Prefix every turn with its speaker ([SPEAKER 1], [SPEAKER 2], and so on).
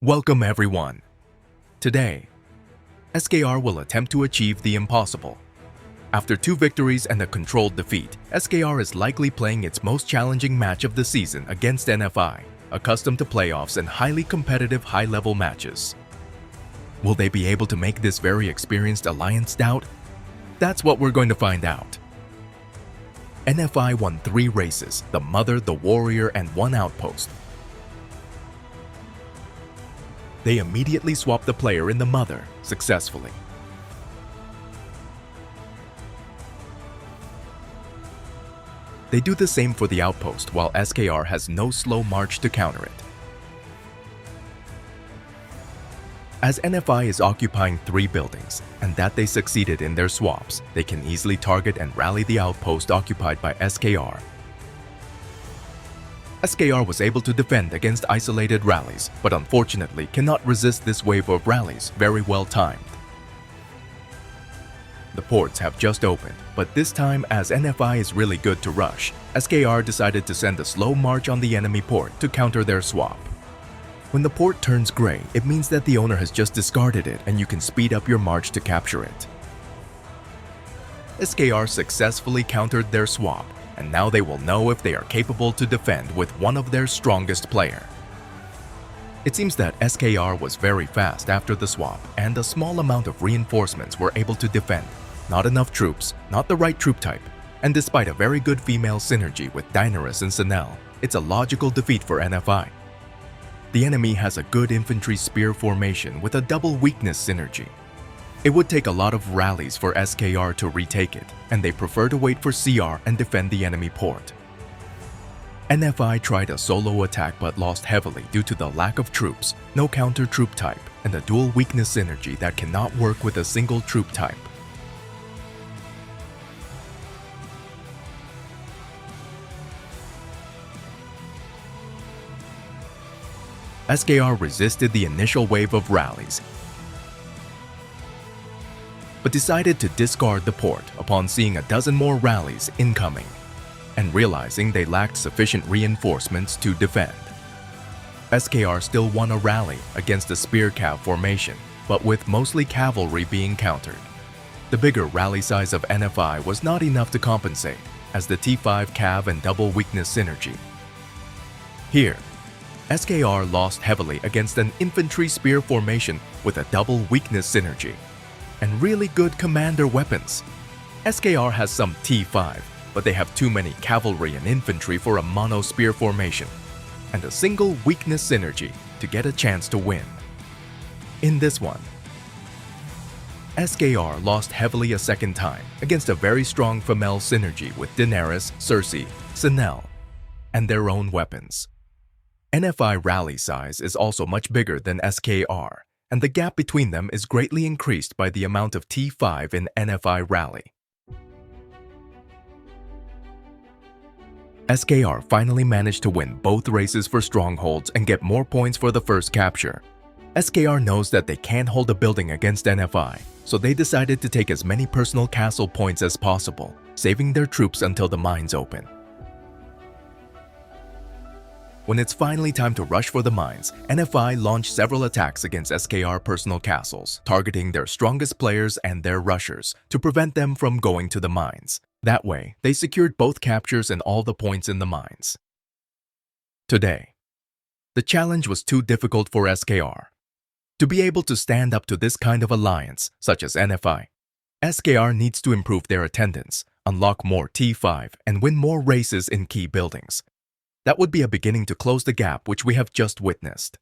[SPEAKER 1] Welcome everyone. Today, SKR will attempt to achieve the impossible. After 2 victories and a controlled defeat, SKR is likely playing its most challenging match of the season against NFI, accustomed to playoffs and highly competitive high-level matches. Will they be able to make this very experienced alliance stout? That's what we're going to find out. NFI won 3 races, the Mother, the Warrior, and 1 outpost. They immediately swapped the player in the Mother successfully. They do the same for the outpost, while SKR has no slow march to counter it. As NFI is occupying 3 buildings, and that they succeeded in their swaps, they can easily target and rally the outpost occupied by SKR. SKR was able to defend against isolated rallies, but unfortunately cannot resist this wave of rallies very well timed. The ports have just opened, but this time as NFI is really good to rush, SKR decided to send a slow march on the enemy port to counter their swap. When the port turns gray, it means that the owner has just discarded it and you can speed up your march to capture it. SKR successfully countered their swap, and now they will know if they are capable to defend with one of their strongest player. It seems that SKR was very fast after the swap, and a small amount of reinforcements were able to defend. Not enough troops, not the right troop type, and despite a very good female synergy with Dynaris and Sinel, it's a logical defeat for NFI. The enemy has a good infantry spear formation with a double weakness synergy. It would take a lot of rallies for SKR to retake it, and they prefer to wait for CR and defend the enemy port. NFI tried a solo attack but lost heavily due to the lack of troops, no counter troop type, and a dual weakness synergy that cannot work with a single troop type. SKR resisted the initial wave of rallies, but decided to discard the port upon seeing a dozen more rallies incoming and realizing they lacked sufficient reinforcements to defend. SKR still won a rally against a spear cav formation, but with mostly cavalry being countered. The bigger rally size of NFI was not enough to compensate, as the T5 cav and double weakness synergy. Here, SKR lost heavily against an infantry spear formation with a double weakness synergy and really good commander weapons. SKR has some T5, but they have too many cavalry and infantry for a mono spear formation and a single weakness synergy to get a chance to win. In this one, SKR lost heavily a second time against a very strong female synergy with Daenerys, Cersei, Sinel, and their own weapons. NFI rally size is also much bigger than SKR, and the gap between them is greatly increased by the amount of T5 in NFI rally. SKR finally managed to win both races for strongholds and get more points for the first capture. SKR knows that they can't hold a building against NFI, so they decided to take as many personal castle points as possible, saving their troops until the mines open. When it's finally time to rush for the mines, NFI launched several attacks against SKR personal castles, targeting their strongest players and their rushers to prevent them from going to the mines. That way, they secured both captures and all the points in the mines. Today, the challenge was too difficult for SKR. To be able to stand up to this kind of alliance, such as NFI, SKR needs to improve their attendance, unlock more T5, and win more races in key buildings. That would be a beginning to close the gap which we have just witnessed.